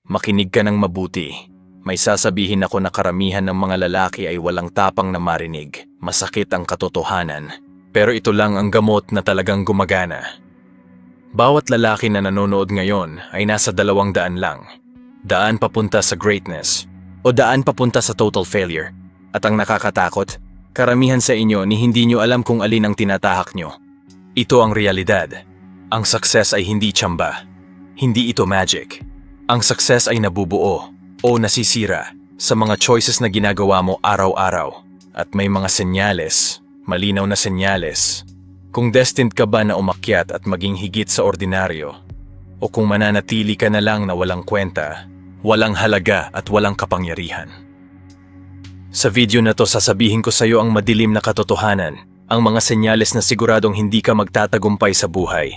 Makinig ka ng mabuti. May sasabihin ako na karamihan ng mga lalaki ay walang tapang na marinig. Masakit ang katotohanan. Pero ito lang ang gamot na talagang gumagana. Bawat lalaki na nanonood ngayon ay nasa 200 lang. Daan papunta sa greatness o daan papunta sa total failure. At ang nakakatakot, karamihan sa inyo ni hindi nyo alam kung alin ang tinatahak nyo. Ito ang realidad. Ang success ay hindi tsamba. Hindi ito magic. Ang success ay nabubuo o nasisira sa mga choices na ginagawa mo araw-araw. At may mga senyales, malinaw na senyales. Kung destined ka ba na umakyat at maging higit sa ordinaryo, o kung mananatili ka na lang na walang kwenta, walang halaga at walang kapangyarihan. Sa video na to sasabihin ko sa iyo ang madilim na katotohanan, ang mga senyales na siguradong hindi ka magtatagumpay sa buhay.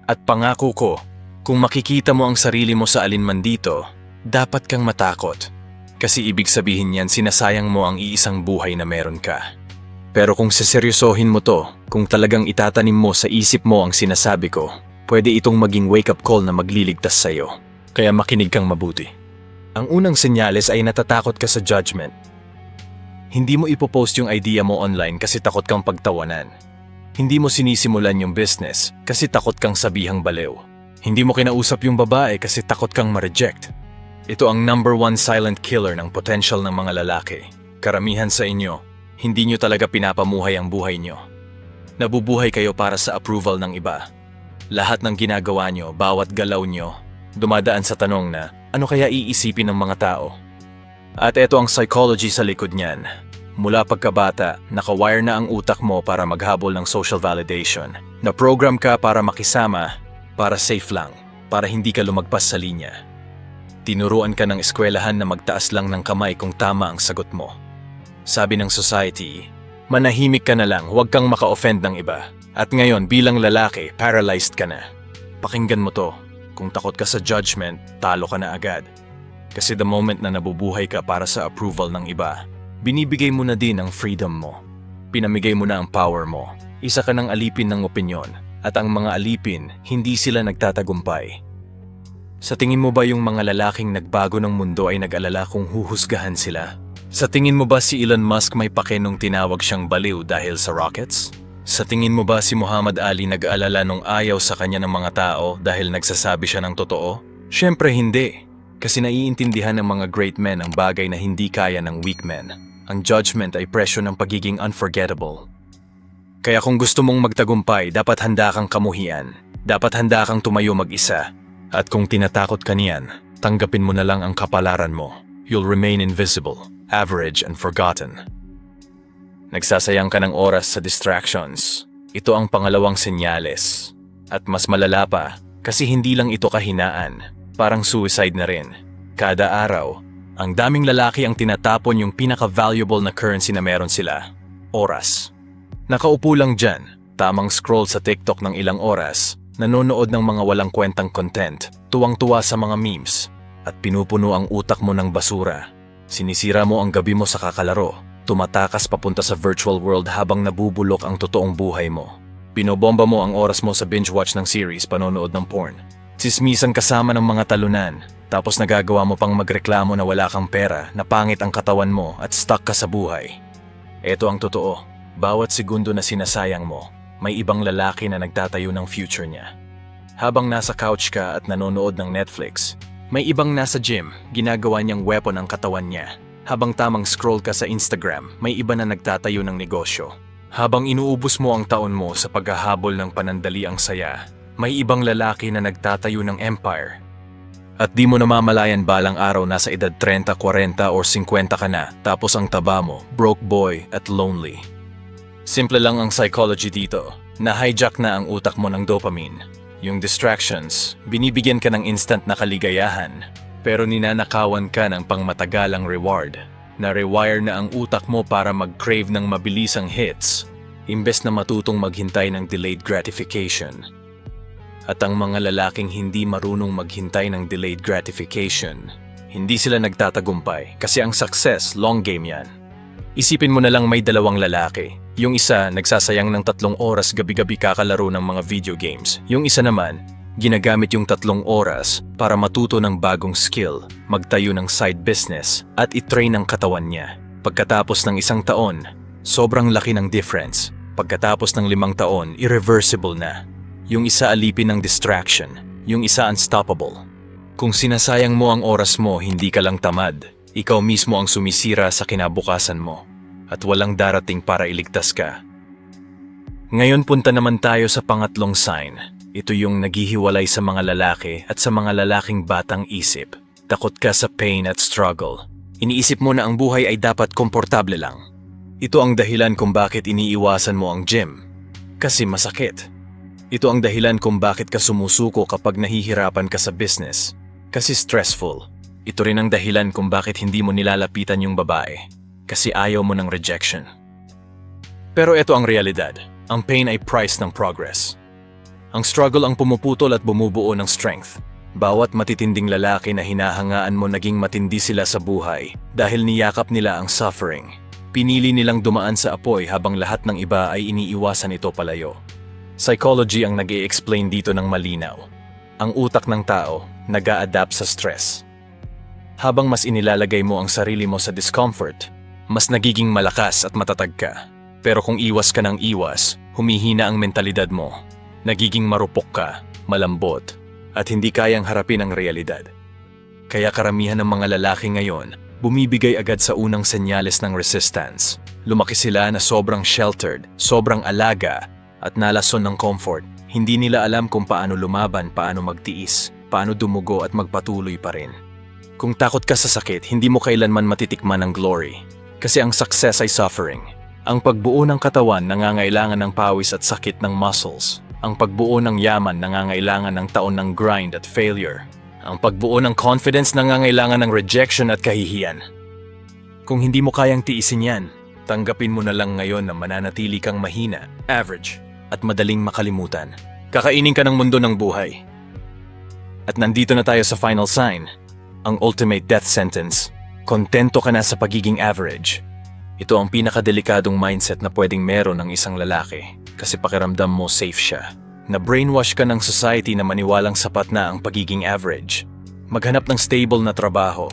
At pangako ko, kung makikita mo ang sarili mo sa alinman dito, dapat kang matakot. Kasi ibig sabihin yan sinasayang mo ang iisang buhay na meron ka. Pero kung seseryosohin mo to, kung talagang itatanim mo sa isip mo ang sinasabi ko, pwede itong maging wake-up call na magliligtas sa'yo. Kaya makinig kang mabuti. Ang unang senyales ay natatakot ka sa judgment. Hindi mo ipopost yung idea mo online kasi takot kang pagtawanan. Hindi mo sinisimulan yung business kasi takot kang sabihang baliw. Hindi mo kinausap yung babae kasi takot kang ma-reject. Ito ang number 1 silent killer ng potential ng mga lalaki. Karamihan sa inyo, hindi nyo talaga pinapamuhay ang buhay nyo. Nabubuhay kayo para sa approval ng iba. Lahat ng ginagawa nyo, bawat galaw nyo, dumadaan sa tanong na, ano kaya iisipin ng mga tao? At ito ang psychology sa likod niyan. Mula pagkabata, nakawire na ang utak mo para maghabol ng social validation. Na-program ka para makisama, para safe lang, para hindi ka lumagpas sa linya. Tinuruan ka ng eskwelahan na magtaas lang ng kamay kung tama ang sagot mo. Sabi ng society, manahimik ka na lang, huwag kang maka-offend ng iba. At ngayon bilang lalaki, paralyzed ka na. Pakinggan mo to, kung takot ka sa judgment, talo ka na agad. Kasi the moment na nabubuhay ka para sa approval ng iba, binibigay mo na din ang freedom mo. Pinamigay mo na ang power mo. Isa ka ng alipin ng opinyon, at ang mga alipin, hindi sila nagtatagumpay. Sa tingin mo ba yung mga lalaking nagbago ng mundo ay nag-alala kung huhusgahan sila? Sa tingin mo ba si Elon Musk may pake nung tinawag siyang baliw dahil sa rockets? Sa tingin mo ba si Muhammad Ali nag-aalala nung ayaw sa kanya ng mga tao dahil nagsasabi siya ng totoo? Siyempre hindi. Kasi naiintindihan ng mga great men ang bagay na hindi kaya ng weak men. Ang judgment ay presyo ng pagiging unforgettable. Kaya kung gusto mong magtagumpay, dapat handa kang kamuhian. Dapat handa kang tumayo mag-isa. At kung tinatakot ka niyan, tanggapin mo na lang ang kapalaran mo. You'll remain invisible, average and forgotten. Nagsasayang ka ng oras sa distractions. Ito ang pangalawang senyales. At mas malala pa, kasi hindi lang ito kahinaan. Parang suicide na rin. Kada araw, ang daming lalaki ang tinatapon yung pinaka-valuable na currency na meron sila. Oras. Nakaupo lang dyan, tamang scroll sa TikTok ng ilang oras, nanonood ng mga walang kwentang content, tuwang-tuwa sa mga memes, at pinupuno ang utak mo ng basura. Sinisira mo ang gabi mo sa kakalaro, tumatakas papunta sa virtual world habang nabubulok ang totoong buhay mo. Binobomba mo ang oras mo sa binge-watch ng series, panonood ng porn. Sismisan kasama ng mga talunan, tapos nagagawa mo pang magreklamo na wala kang pera, na pangit ang katawan mo at stuck ka sa buhay. Ito ang totoo, bawat segundo na sinasayang mo, may ibang lalaki na nagtatayo ng future niya. Habang nasa couch ka at nanonood ng Netflix, may ibang nasa gym, ginagawa niyang weapon ang katawan niya. Habang tamang scroll ka sa Instagram, may iba na nagtatayo ng negosyo. Habang inuubos mo ang taon mo sa paghahabol ng panandaliang saya, may ibang lalaki na nagtatayo ng empire. At di mo namamalayan balang araw nasa edad 30, 40 or 50 ka na, tapos ang taba mo, broke boy at lonely. Simple lang ang psychology dito, na-hijack na ang utak mo ng dopamine. Yung distractions, binibigyan ka ng instant na kaligayahan, pero ninanakawan ka ng pangmatagalang reward. Na-rewire na ang utak mo para mag-crave ng mabilisang hits, imbes na matutong maghintay ng delayed gratification. At ang mga lalaking hindi marunong maghintay ng delayed gratification, hindi sila nagtatagumpay kasi ang success, long game yan. Isipin mo na lang may dalawang lalaki. Yung isa nagsasayang ng 3 oras gabi-gabi kakalaro ng mga video games. Yung isa naman, Ginagamit yung 3 oras para matuto ng bagong skill, magtayo ng side business at itrain ang katawan niya. Pagkatapos ng 1 taon, sobrang laki ng difference. Pagkatapos ng 5 taon, irreversible na. Yung isa alipin ng distraction, yung isa unstoppable. Kung sinasayang mo ang oras mo, hindi ka lang tamad. Ikaw mismo ang sumisira sa kinabukasan mo. At walang darating para iligtas ka. Ngayon punta naman tayo sa pangatlong sign. Ito yung naghihiwalay sa mga lalaki at sa mga lalaking batang isip. Takot ka sa pain at struggle. Iniisip mo na ang buhay ay dapat komportable lang. Ito ang dahilan kung bakit iniiwasan mo ang gym. Kasi masakit. Ito ang dahilan kung bakit ka sumusuko kapag nahihirapan ka sa business. Kasi stressful. Ito rin ang dahilan kung bakit hindi mo nilalapitan yung babae. Kasi ayaw mo ng rejection. Pero ito ang realidad. Ang pain ay price ng progress. Ang struggle ang pumuputol at bumubuo ng strength. Bawat matitinding lalaki na hinahangaan mo naging matindi sila sa buhay dahil niyakap nila ang suffering. Pinili nilang dumaan sa apoy habang lahat ng iba ay iniiwasan ito palayo. Psychology ang nag-i-explain dito ng malinaw. Ang utak ng tao nag-a-adapt sa stress. Habang mas inilalagay mo ang sarili mo sa discomfort, mas nagiging malakas at matatag ka. Pero kung iwas ka ng iwas, humihina ang mentalidad mo. Nagiging marupok ka, malambot, at hindi kayang harapin ang realidad. Kaya karamihan ng mga lalaki ngayon, bumibigay agad sa unang senyales ng resistance. Lumaki sila na sobrang sheltered, sobrang alaga, at nalason ng comfort. Hindi nila alam kung paano lumaban, paano magtiis, paano dumugo at magpatuloy pa rin. Kung takot ka sa sakit, hindi mo kailanman matitikman ng glory. Kasi ang success ay suffering. Ang pagbuo ng katawan nangangailangan ng pawis at sakit ng muscles. Ang pagbuo ng yaman nangangailangan ng taon ng grind at failure. Ang pagbuo ng confidence nangangailangan ng rejection at kahihiyan. Kung hindi mo kayang tiisin yan, tanggapin mo na lang ngayon na mananatili kang mahina, average, at madaling makalimutan. Kakainin ka ng mundo ng buhay. At nandito na tayo sa final sign, ang ultimate death sentence. Kontento ka na sa pagiging average. Ito ang pinakadelikadong mindset na pwedeng meron ng isang lalaki. Kasi pakiramdam mo safe siya. Na-brainwash ka ng society na maniwalang sapat na ang pagiging average. Maghanap ng stable na trabaho.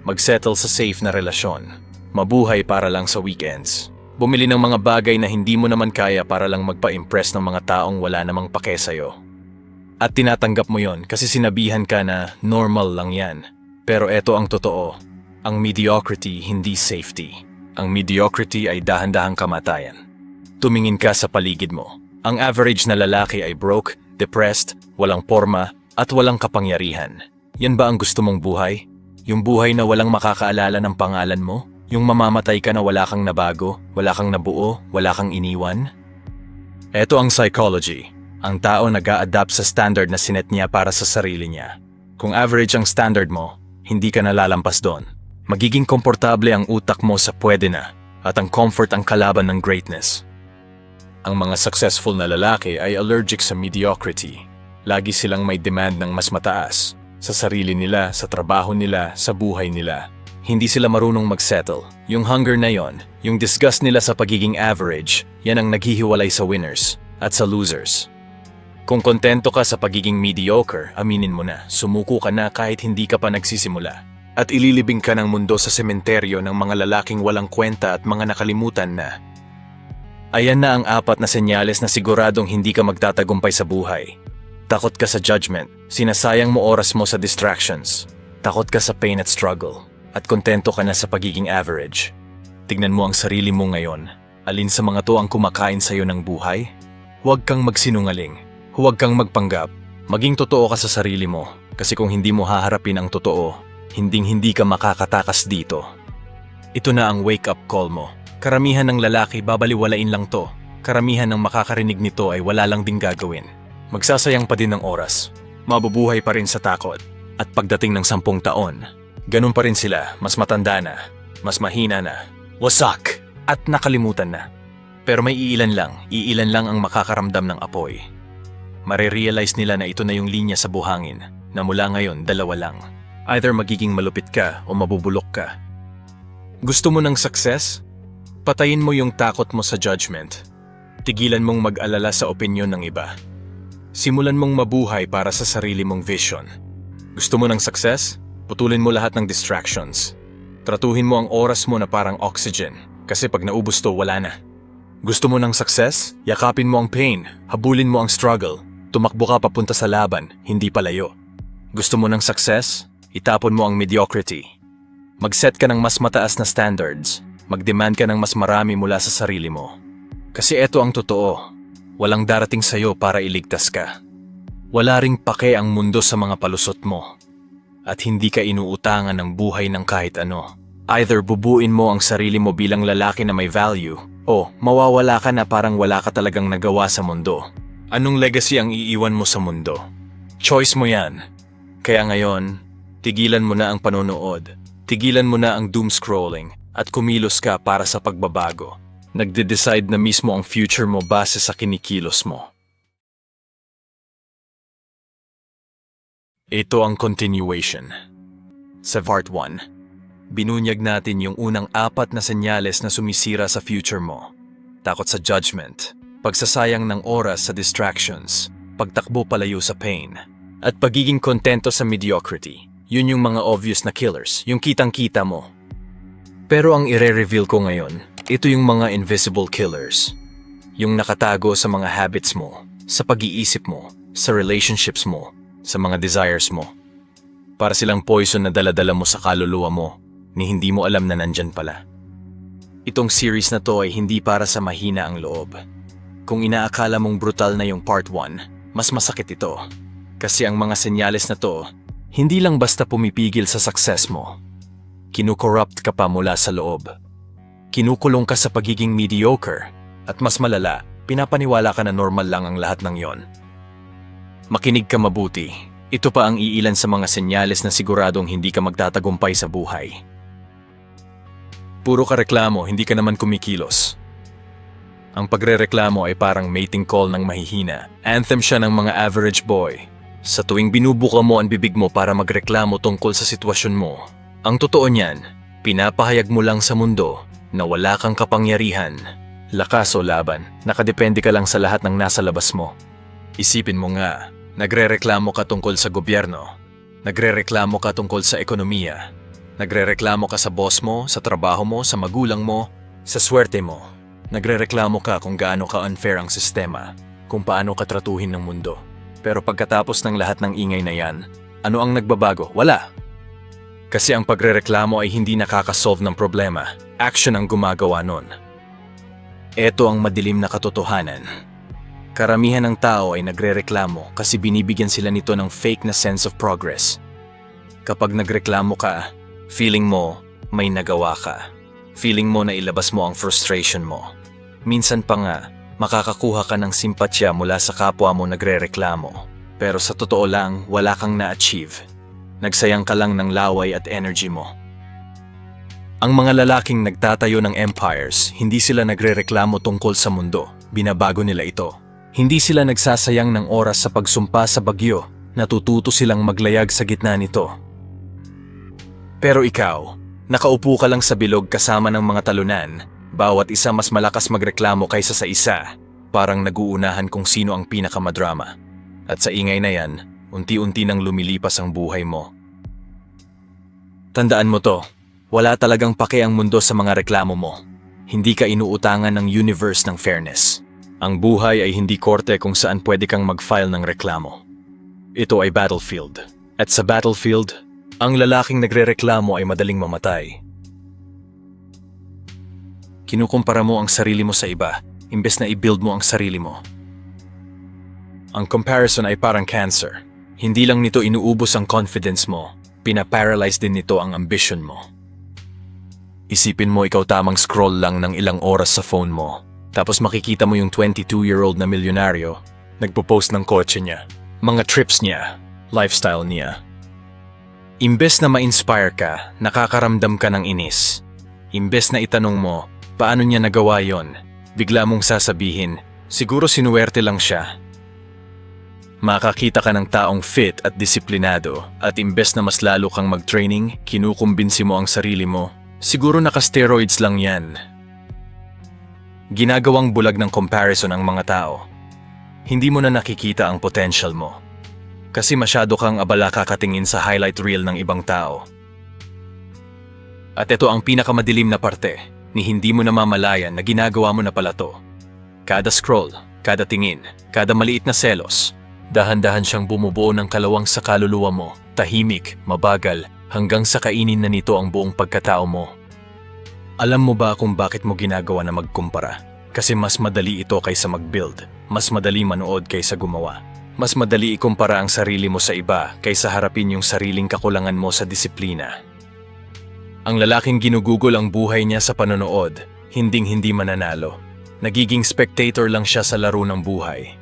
Magsettle sa safe na relasyon. Mabuhay para lang sa weekends. Bumili ng mga bagay na hindi mo naman kaya para lang magpa-impress ng mga taong wala namang pake sa'yo. At tinatanggap mo yon kasi sinabihan ka na normal lang yan. Pero eto ang totoo. Ang mediocrity hindi safety. Ang mediocrity ay dahan-dahang kamatayan. Tumingin ka sa paligid mo. Ang average na lalaki ay broke, depressed, walang porma, at walang kapangyarihan. Yan ba ang gusto mong buhay? Yung buhay na walang makakaalala ng pangalan mo? Yung mamamatay ka na wala kang nabago, wala kang nabuo, wala kang iniwan? Ito ang psychology. Ang tao nag-a-adapt sa standard na sinet niya para sa sarili niya. Kung average ang standard mo, hindi ka nalalampas doon. Magiging komportable ang utak mo sa pwede na, at ang comfort ang kalaban ng greatness. Ang mga successful na lalaki ay allergic sa mediocrity. Lagi silang may demand ng mas mataas. Sa sarili nila, sa trabaho nila, sa buhay nila. Hindi sila marunong mag-settle. Yung hunger na yon, yung disgust nila sa pagiging average, yan ang naghihiwalay sa winners at sa losers. Kung kontento ka sa pagiging mediocre, aminin mo na, sumuko ka na kahit hindi ka pa nagsisimula. At ililibing ka ng mundo sa sementeryo ng mga lalaking walang kwenta at mga nakalimutan na. Ayan na ang 4 na senyales na siguradong hindi ka magtatagumpay sa buhay. Takot ka sa judgment, sinasayang mo oras mo sa distractions. Takot ka sa pain at struggle, at kontento ka na sa pagiging average. Tignan mo ang sarili mo ngayon. Alin sa mga to ang kumakain sa'yo ng buhay? Huwag kang magsinungaling. Huwag kang magpanggap. Maging totoo ka sa sarili mo, kasi kung hindi mo haharapin ang totoo, hinding-hindi ka makakatakas dito. Ito na ang wake-up call mo. Karamihan ng lalaki babaliwalain lang to. Karamihan ng makakarinig nito ay wala lang ding gagawin. Magsasayang pa din ng oras. Mabubuhay pa rin sa takot. At pagdating ng 10 taon, ganun pa rin sila, mas matanda na, mas mahina na, wasak, at nakalimutan na. Pero may iilan lang ang makakaramdam ng apoy. Marirealize nila na ito na yung linya sa buhangin, na mula ngayon 2 lang. Either magiging malupit ka o mabubulok ka. Gusto mo ng success? Patayin mo yung takot mo sa judgment. Tigilan mong mag-alala sa opinyon ng iba. Simulan mong mabuhay para sa sarili mong vision. Gusto mo ng success? Putulin mo lahat ng distractions. Tratuhin mo ang oras mo na parang oxygen, kasi pag naubos to, wala na. Gusto mo ng success? Yakapin mo ang pain, habulin mo ang struggle. Tumakbo ka papunta sa laban, hindi palayo. Gusto mo ng success? Itapon mo ang mediocrity. Mag-set ka ng mas mataas na standards. Mag-demand ka ng mas marami mula sa sarili mo. Kasi eto ang totoo. Walang darating sa'yo para iligtas ka. Wala ring pake ang mundo sa mga palusot mo. At hindi ka inuutangan ng buhay ng kahit ano. Either bubuin mo ang sarili mo bilang lalaki na may value, o mawawala ka na parang wala ka talagang nagawa sa mundo. Anong legacy ang iiwan mo sa mundo? Choice mo yan. Kaya ngayon, tigilan mo na ang panonood. Tigilan mo na ang doom scrolling at kumilos ka para sa pagbabago. Nagde-decide na mismo ang future mo base sa kinikilos mo. Ito ang continuation. Sa part 1, binunyag natin yung unang 4 na senyales na sumisira sa future mo. Takot sa judgment, pagsasayang ng oras sa distractions, pagtakbo palayo sa pain, at pagiging kontento sa mediocrity. Yun yung mga obvious na killers, yung kitang-kita mo. Pero ang ire-reveal ko ngayon, ito yung mga invisible killers. Yung nakatago sa mga habits mo, sa pag-iisip mo, sa relationships mo, sa mga desires mo. Para silang poison na dala-dala mo sa kaluluwa mo, ni hindi mo alam na nandyan pala. Itong series na to ay hindi para sa mahina ang loob. Kung inaakala mong brutal na yung part 1, mas masakit ito. Kasi ang mga senyales na to, hindi lang basta pumipigil sa success mo. Kinukorrupt ka pa mula sa loob. Kinukulong ka sa pagiging mediocre. At mas malala, pinapaniwala ka na normal lang ang lahat ng yon. Makinig ka mabuti. Ito pa ang iilan sa mga senyales na siguradong hindi ka magtatagumpay sa buhay. Puro ka reklamo, hindi ka naman kumikilos. Ang pagrereklamo ay parang mating call ng mahihina. Anthem siya ng mga average boy. Sa tuwing binubuka mo ang bibig mo para magreklamo tungkol sa sitwasyon mo, ang totoo niyan, pinapahayag mo lang sa mundo na wala kang kapangyarihan. Lakas o laban, nakadepende ka lang sa lahat ng nasa labas mo. Isipin mo nga, nagrereklamo ka tungkol sa gobyerno, nagrereklamo ka tungkol sa ekonomiya, nagrereklamo ka sa boss mo, sa trabaho mo, sa magulang mo, sa swerte mo. Nagrereklamo ka kung gaano ka unfair ang sistema, kung paano ka tratuhin ng mundo. Pero pagkatapos ng lahat ng ingay na yan, ano ang nagbabago? Wala! Kasi ang pagrereklamo ay hindi nakakasolve ng problema, action ang gumagawa nun. Ito ang madilim na katotohanan. Karamihan ng tao ay nagrereklamo kasi binibigyan sila nito ng fake na sense of progress. Kapag nagreklamo ka, feeling mo may nagawa ka. Feeling mo na ilabas mo ang frustration mo. Minsan pa nga, makakakuha ka ng simpatya mula sa kapwa mo nagrereklamo. Pero sa totoo lang, wala kang na-achieve. Nagsayang ka lang ng laway at energy mo. Ang mga lalaking nagtatayo ng empires, hindi sila nagrereklamo tungkol sa mundo. Binabago nila ito. Hindi sila nagsasayang ng oras sa pagsumpa sa bagyo, natututo silang maglayag sa gitna nito. Pero ikaw, nakaupo ka lang sa bilog kasama ng mga talunan, bawat isa mas malakas magreklamo kaysa sa isa, parang naguunahan kung sino ang pinakamadrama. At sa ingay na yan, unti-unti nang lumilipas ang buhay mo. Tandaan mo to, wala talagang pake ang mundo sa mga reklamo mo. Hindi ka inuutangan ng universe ng fairness. Ang buhay ay hindi korte kung saan pwede kang mag-file ng reklamo. Ito ay battlefield. At sa battlefield, ang lalaking nagrereklamo ay madaling mamatay. Kinukumpara mo ang sarili mo sa iba, imbes na i-build mo ang sarili mo. Ang comparison ay parang cancer. Hindi lang nito inuubos ang confidence mo, pinaparalyze din nito ang ambition mo. Isipin mo ikaw tamang scroll lang ng ilang oras sa phone mo. Tapos makikita mo yung 22-year-old na milyonaryo, nagpo-post ng kotse niya, mga trips niya, lifestyle niya. Imbes na ma-inspire ka, nakakaramdam ka ng inis. Imbes na itanong mo, paano niya nagawa yon? Bigla mong sasabihin, siguro sinuwerte lang siya. Makakita ka ng taong fit at disiplinado at imbes na mas lalo kang mag-training, kinukumbinsi mo ang sarili mo, siguro naka-steroids lang yan. Ginagawang bulag ng comparison ang mga tao. Hindi mo na nakikita ang potential mo. Kasi masyado kang abala kakatingin sa highlight reel ng ibang tao. At ito ang pinakamadilim na parte, ni hindi mo namamalayan na ginagawa mo na pala to. Kada scroll, kada tingin, kada maliit na selos, dahan-dahan siyang bumubuo ng kalawang sa kaluluwa mo, tahimik, mabagal, hanggang sa kainin na nito ang buong pagkatao mo. Alam mo ba kung bakit mo ginagawa na magkumpara? Kasi mas madali ito kaysa mag-build, mas madali manood kaysa gumawa. Mas madali ikumpara ang sarili mo sa iba kaysa harapin yung sariling kakulangan mo sa disiplina. Ang lalaking ginugugol ang buhay niya sa panonood, hinding-hindi mananalo. Nagiging spectator lang siya sa laro ng buhay.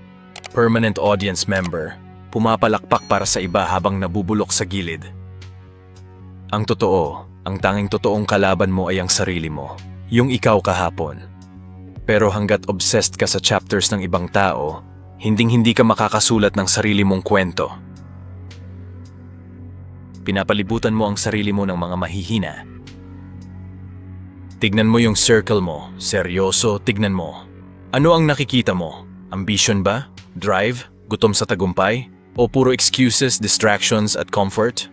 Permanent audience member, pumapalakpak para sa iba habang nabubulok sa gilid. Ang totoo, ang tanging totoong kalaban mo ay ang sarili mo, yung ikaw kahapon. Pero hanggat obsessed ka sa chapters ng ibang tao, hinding-hindi ka makakasulat ng sarili mong kwento. Pinapalibutan mo ang sarili mo ng mga mahihina. Tignan mo yung circle mo, seryoso, tignan mo. Ano ang nakikita mo? Ambition ba? Drive? Gutom sa tagumpay? O puro excuses, distractions at comfort?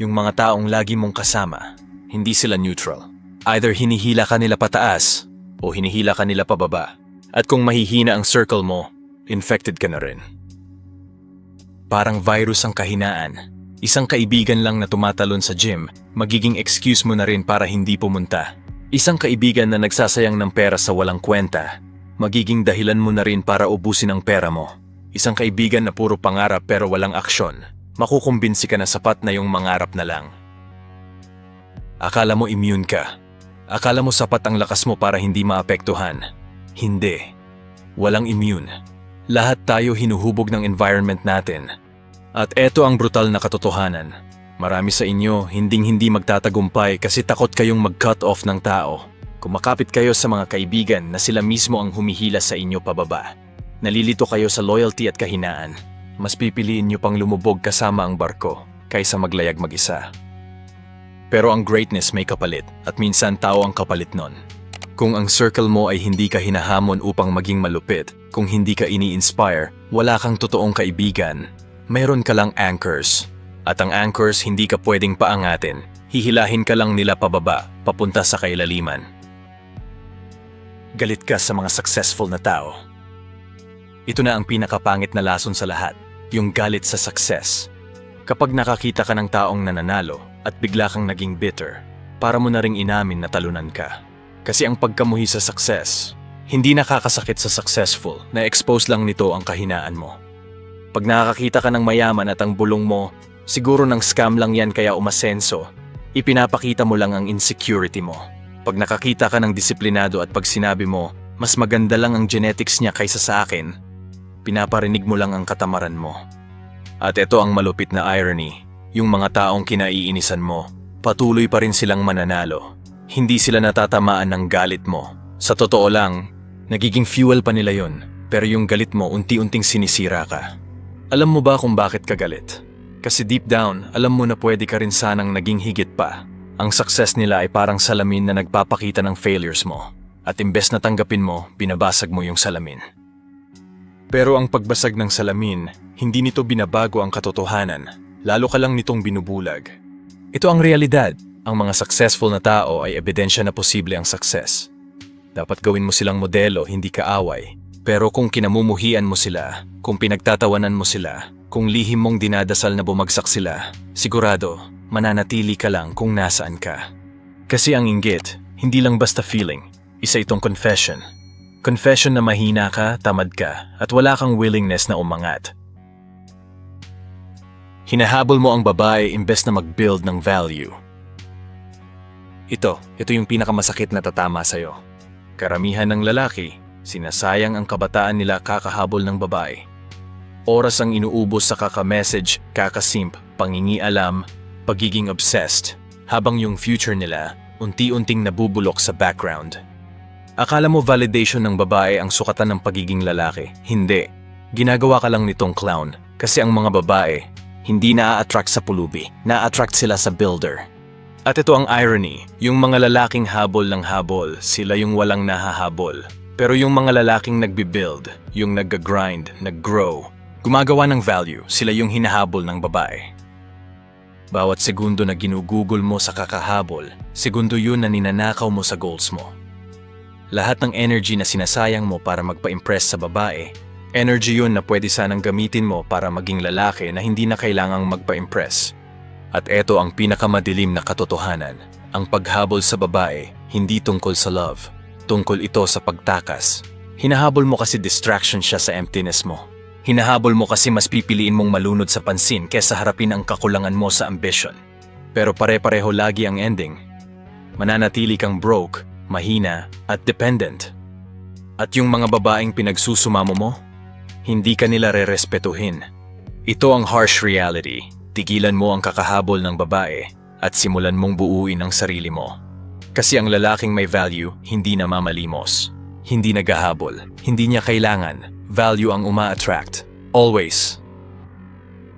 Yung mga taong lagi mong kasama, hindi sila neutral. Either hinihila ka nila pataas, o hinihila ka nila pababa. At kung mahihina ang circle mo, infected ka na rin. Parang virus ang kahinaan. Isang kaibigan lang na tumatalon sa gym, magiging excuse mo na rin para hindi pumunta. Isang kaibigan na nagsasayang ng pera sa walang kwenta, magiging dahilan mo na rin para ubusin ang pera mo. Isang kaibigan na puro pangarap pero walang aksyon, makukumbinsi ka na sapat na yung mangarap na lang. Akala mo immune ka. Akala mo sapat ang lakas mo para hindi maapektuhan. Hindi. Walang immune. Lahat tayo hinuhubog ng environment natin. At eto ang brutal na katotohanan. Marami sa inyo hinding-hindi magtatagumpay kasi takot kayong mag-cut off ng tao. Kumakapit kayo sa mga kaibigan na sila mismo ang humihila sa inyo pababa. Nalilito kayo sa loyalty at kahinaan. Mas pipiliin nyo pang lumubog kasama ang barko kaysa maglayag mag-isa. Pero ang greatness may kapalit at minsan tao ang kapalit nun. Kung ang circle mo ay hindi ka hinahamon upang maging malupit, kung hindi ka ini-inspire, wala kang totoong kaibigan. Mayroon ka lang anchors. At ang anchors hindi ka pwedeng paangatin. Hihilahin ka lang nila pababa, papunta sa kailaliman. Galit ka sa mga successful na tao. Ito na ang pinakapangit na lason sa lahat, yung galit sa success. Kapag nakakita ka ng taong nananalo at bigla kang naging bitter, para mo na ring inamin na talunan ka. Kasi ang pagkamuhi sa success, hindi nakakasakit sa successful, na-expose lang nito ang kahinaan mo. Pag nakakita ka ng mayaman at ang bulong mo, siguro ng scam lang yan kaya umasenso, ipinapakita mo lang ang insecurity mo. Pag nakakita ka ng disiplinado at pag sinabi mo, mas maganda lang ang genetics niya kaysa sa akin, pinaparinig mo lang ang katamaran mo. At ito ang malupit na irony, yung mga taong kinaiinisan mo, patuloy pa rin silang mananalo. Hindi sila natatamaan ng galit mo. Sa totoo lang, nagiging fuel pa nila yun, pero yung galit mo unti-unting sinisira ka. Alam mo ba kung bakit ka galit? Kasi deep down, alam mo na pwede ka rin sanang naging higit pa. Ang success nila ay parang salamin na nagpapakita ng failures mo. At imbes na tanggapin mo, binabasag mo yung salamin. Pero ang pagbasag ng salamin, hindi nito binabago ang katotohanan. Lalo ka lang nitong binubulag. Ito ang realidad. Ang mga successful na tao ay ebidensya na posible ang success. Dapat gawin mo silang modelo, hindi kaaway. Pero kung kinamumuhian mo sila, kung pinagtatawanan mo sila, kung lihim mong dinadasal na bumagsak sila, sigurado, mananatili ka lang kung nasaan ka. Kasi ang inggit, hindi lang basta feeling, isa itong confession. Confession na mahina ka, tamad ka, at wala kang willingness na umangat. Hinahabol mo ang babae imbes na mag-build ng value. Ito yung pinakamasakit na tatama sa'yo. Karamihan ng lalaki, sinasayang ang kabataan nila kakahabol ng babae. Oras ang inuubos sa kaka-message, kaka-simp, pangingialam, pagiging obsessed, habang yung future nila unti-unting nabubulok sa background. Akala mo validation ng babae ang sukatan ng pagiging lalaki. Hindi. Ginagawa ka lang nitong clown kasi ang mga babae hindi na-attract sa pulubi, na-attract sila sa builder. At ito ang irony, yung mga lalaking habol ng habol, sila yung walang nahahabol. Pero yung mga lalaking nagbi-build, yung nag-grind, nag-grow, gumagawa ng value, sila yung hinahabol ng babae. Bawat segundo na ginugugol mo sa kakahabol, segundo yun na ninanakaw mo sa goals mo. Lahat ng energy na sinasayang mo para magpa-impress sa babae, energy yun na pwede sanang gamitin mo para maging lalaki na hindi na kailangang magpa-impress. At eto ang pinakamadilim na katotohanan, ang paghabol sa babae, hindi tungkol sa love, tungkol ito sa pagtakas. Hinahabol mo kasi distraction siya sa emptiness mo. Hinahabol mo kasi mas pipiliin mong malunod sa pansin kesa harapin ang kakulangan mo sa ambition. Pero pare-pareho lagi ang ending. Mananatili kang broke, mahina, at dependent. At yung mga babaeng pinagsusumamo mo, hindi ka nila rerespetuhin. Ito ang harsh reality. Tigilan mo ang kakahabol ng babae at simulan mong buuin ang sarili mo. Kasi ang lalaking may value, hindi namamalimos. Hindi naghahabol, hindi niya kailangan. Value ang uma-attract. Always.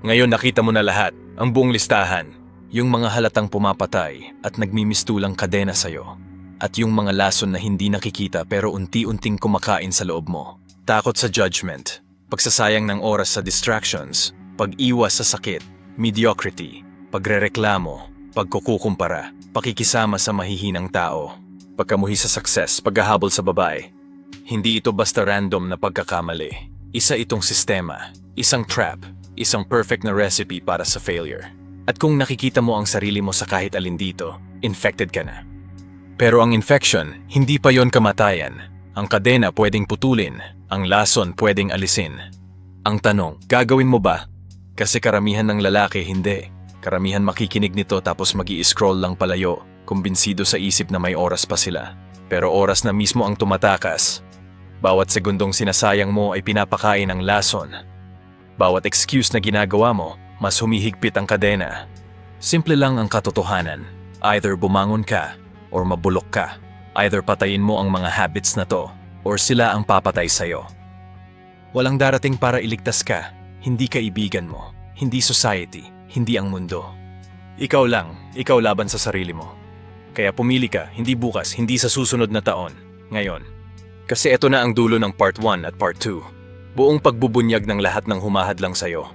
Ngayon nakita mo na lahat, ang buong listahan. Yung mga halatang pumapatay at nagmimistulang kadena sa'yo. At yung mga lason na hindi nakikita pero unti-unting kumakain sa loob mo. Takot sa judgment, pagsasayang ng oras sa distractions, pag-iwas sa sakit, mediocrity, pagrereklamo, pagkukukumpara, pakikisama sa mahihinang tao, pagkamuhi sa success, paghahabol sa babae. Hindi ito basta random na pagkakamali. Isa itong sistema, isang trap, isang perfect na recipe para sa failure. At kung nakikita mo ang sarili mo sa kahit alin dito, infected ka na. Pero ang infection, hindi pa yon kamatayan. Ang kadena pwedeng putulin, ang lason pwedeng alisin. Ang tanong, gagawin mo ba? Kasi karamihan ng lalaki hindi. Karamihan makikinig nito tapos magi-scroll lang palayo, kumbinsido sa isip na may oras pa sila. Pero oras na mismo ang tumatakas. Bawat segundong sinasayang mo ay pinapakain ng lason. Bawat excuse na ginagawa mo, mas humihigpit ang kadena. Simple lang ang katotohanan. Either bumangon ka, or mabulok ka. Either patayin mo ang mga habits na to, or sila ang papatay sa'yo. Walang darating para iligtas ka. Hindi kaibigan mo, hindi society, hindi ang mundo. Ikaw lang, ikaw laban sa sarili mo. Kaya pumili ka, hindi bukas, hindi sa susunod na taon, ngayon. Kasi ito na ang dulo ng part 1 at part 2. Buong pagbubunyag ng lahat ng humahadlang sa'yo.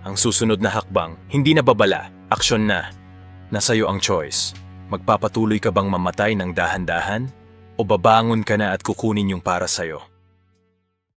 Ang susunod na hakbang, hindi na babala, aksyon na. Nasa'yo ang choice. Magpapatuloy ka bang mamatay ng dahan-dahan? O babangon ka na at kukunin yung para sa'yo?